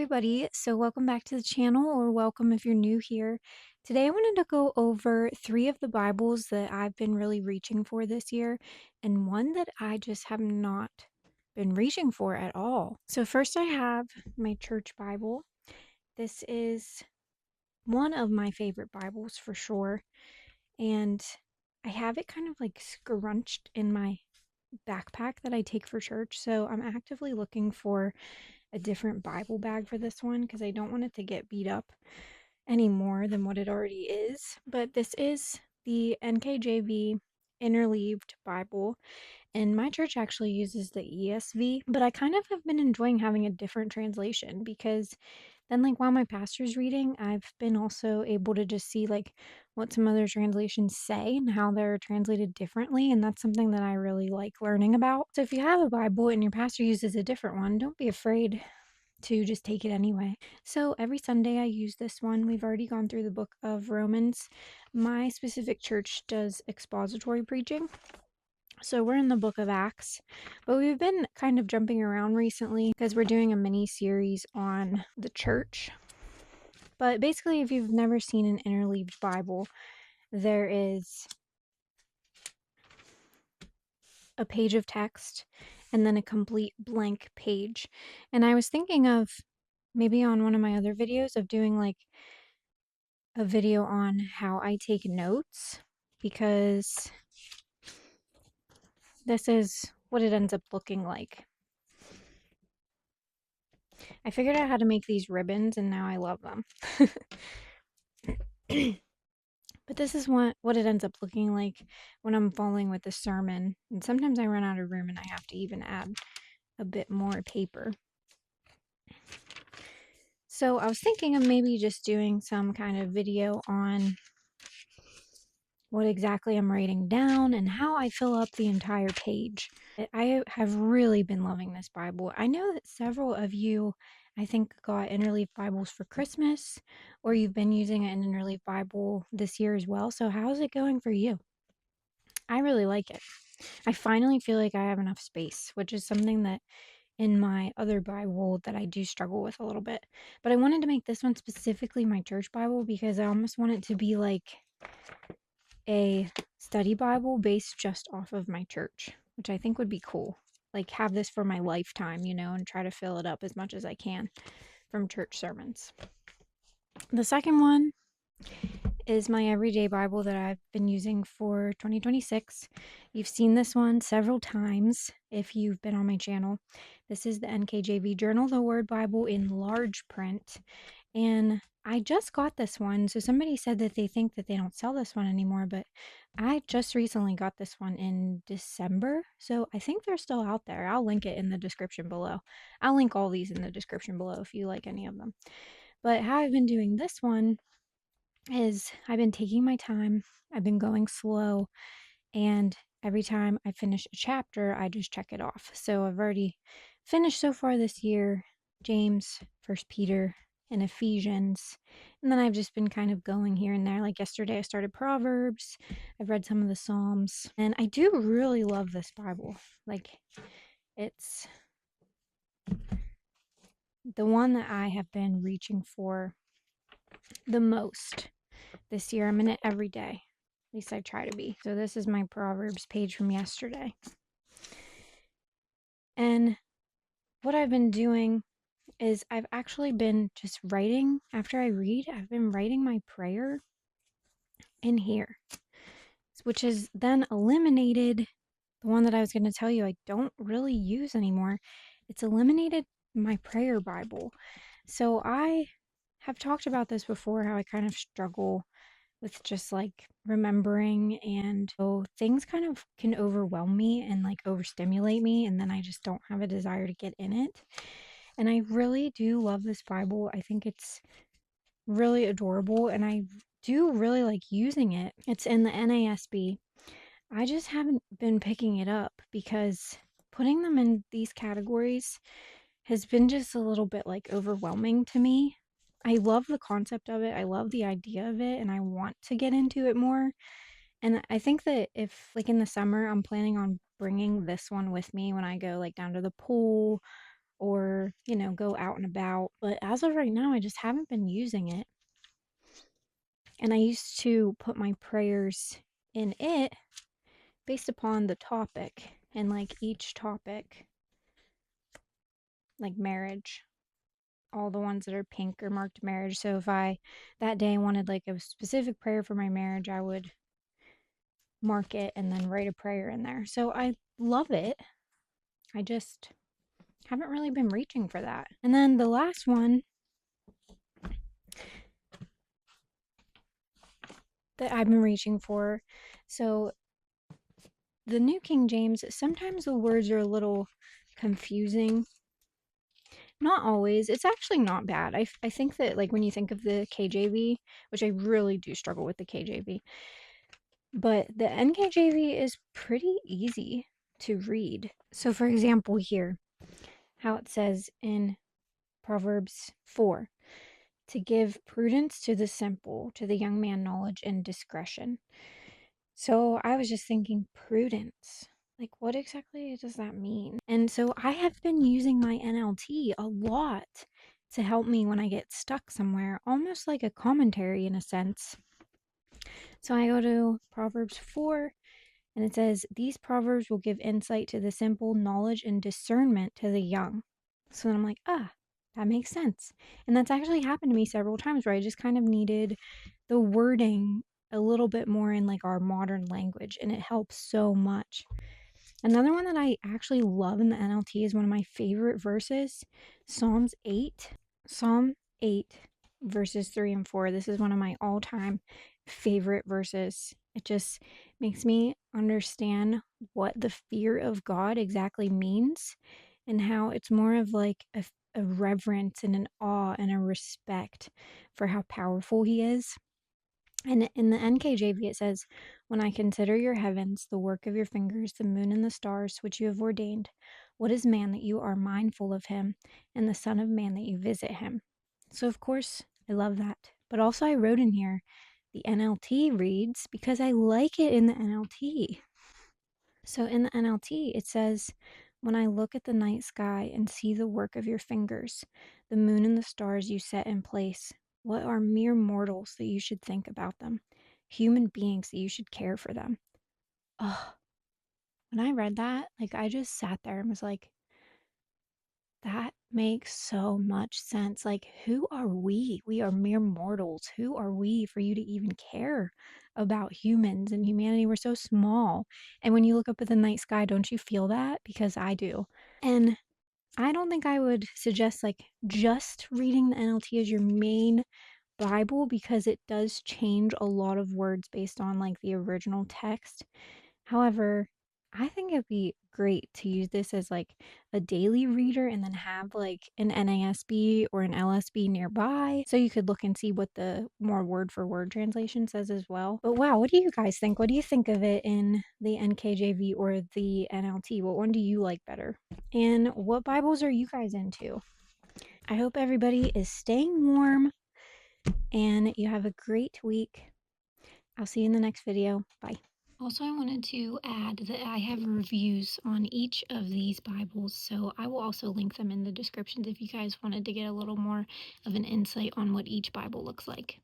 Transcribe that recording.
everybody. So welcome back to the channel, or welcome if you're new here. Today I wanted to go over 3 of the Bibles that I've been really reaching for this year, and one that I just have not been reaching for at all. So first I have my church Bible. This is one of my favorite Bibles for sure, and I have it kind of like scrunched in my backpack that I take for church. So I'm actively looking for a different Bible bag for this one because I don't want it to get beat up any more than what it already is. But this is the NKJV Interleaved Bible, and my church actually uses the ESV, but I kind of have been enjoying having a different translation because then, like, while my pastor's reading, I've been also able to just see, like, what some other translations say and how they're translated differently, and that's something that I really like learning about. So if you have a Bible and your pastor uses a different one, don't be afraid to just take it anyway. So every Sunday I use this one. We've already gone through the book of Romans. My specific church does expository preaching. So we're in the book of Acts, but we've been kind of jumping around recently because we're doing a mini series on the church. But basically, if you've never seen an interleaved Bible, there is a page of text and then a complete blank page. And I was thinking of maybe on one of my other videos of doing like a video on how I take notes, because this is what it ends up looking like. I figured out how to make these ribbons and now I love them. But this is what it ends up looking like when I'm following with the sermon. And sometimes I run out of room and I have to even add a bit more paper. So I was thinking of maybe just doing some kind of video on what exactly I'm writing down and how I fill up the entire page. I have really been loving this Bible. I know that several of you, I think, got Interleaf Bibles for Christmas, or you've been using an Interleaf Bible this year as well. So how's it going for you? I really like it. I finally feel like I have enough space, which is something that in my other Bible that I do struggle with a little bit. But I wanted to make this one specifically my church Bible because I almost want it to be like a study Bible based just off of my church, which I think would be cool. Like, have this for my lifetime, and try to fill it up as much as I can from church sermons. The second one is my everyday Bible that I've been using for 2026. You've seen this one several times if you've been on my channel. This is the NKJV Journal the Word Bible in large print. And I just got this one. So somebody said that they think that they don't sell this one anymore, but I just recently got this one in December. So I think they're still out there. I'll link it in the description below. I'll link all these in the description below if you like any of them. But how I've been doing this one is I've been taking my time, I've been going slow, and every time I finish a chapter, I just check it off. So I've already finished so far this year James, First Peter, and Ephesians. And then I've just been kind of going here and there. Like yesterday, I started Proverbs, I've read some of the Psalms, and I do really love this Bible. Like, it's the one that I have been reaching for the most this year. I'm in it every day. At least I try to be. So this is my Proverbs page from yesterday. And what I've been doing is I've actually been just writing after I read. I've been writing my prayer in here, which has then eliminated the one that I was going to tell you I don't really use anymore. It's eliminated my prayer Bible. So I have talked about this before, how I kind of struggle with just like remembering, and so things kind of can overwhelm me and like overstimulate me, and then I just don't have a desire to get in it. And I really do love this Bible. I think it's really adorable and I do really like using it. It's in the NASB. I just haven't been picking it up because putting them in these categories has been just a little bit like overwhelming to me. I love the concept of it. I love the idea of it and I want to get into it more. And I think that if like in the summer I'm planning on bringing this one with me when I go like down to the pool or, go out and about. But as of right now, I just haven't been using it. And I used to put my prayers in it based upon the topic, and like each topic, like marriage, all the ones that are pink are marked marriage. So if I that day wanted like a specific prayer for my marriage, I would mark it and then write a prayer in there. So I love it. I just haven't really been reaching for that. And then the last one that I've been reaching for, so the New King James, sometimes the words are a little confusing. Not always. It's actually not bad. I think that, like, when you think of the KJV, which I really do struggle with the KJV, but the NKJV is pretty easy to read. So, for example, here, how it says in Proverbs 4, to give prudence to the simple, to the young man knowledge and discretion. So I was just thinking, prudence. Like, what exactly does that mean? And so I have been using my NLT a lot to help me when I get stuck somewhere, almost like a commentary in a sense. So I go to Proverbs 4, and it says, these proverbs will give insight to the simple, knowledge and discernment to the young. So then I'm like, that makes sense. And that's actually happened to me several times where I just kind of needed the wording a little bit more in like our modern language, and it helps so much. Another one that I actually love in the NLT is one of my favorite verses, Psalms 8. Psalm 8, verses 3 and 4. This is one of my all time favorite verses. It just makes me understand what the fear of God exactly means, and how it's more of like a reverence and an awe and a respect for how powerful He is. And in the NKJV, it says, when I consider your heavens, the work of your fingers, the moon and the stars which you have ordained, what is man that you are mindful of him, and the Son of Man that you visit him? So, of course, I love that. But also, I wrote in here, the NLT reads because I like it in the NLT. So, in the NLT, it says, when I look at the night sky and see the work of your fingers, the moon and the stars you set in place, what are mere mortals that you should think about them? Human beings that you should care for them. Oh, when I read that, like, I just sat there and was like, that makes so much sense. Like, who are we? We are mere mortals. Who are we for you to even care about humans and humanity? We're so small. And when you look up at the night sky, don't you feel that? Because I do. And I don't think I would suggest like just reading the NLT as your main Bible, because it does change a lot of words based on like the original text. However, I think it'd be great to use this as like a daily reader and then have like an NASB or an LSB nearby so you could look and see what the more word for word translation says as well. But wow, what do you guys think? What do you think of it in the NKJV or the NLT? What one do you like better? And what Bibles are you guys into? I hope everybody is staying warm and you have a great week. I'll see you in the next video. Bye. Also, I wanted to add that I have reviews on each of these Bibles, so I will also link them in the descriptions if you guys wanted to get a little more of an insight on what each Bible looks like.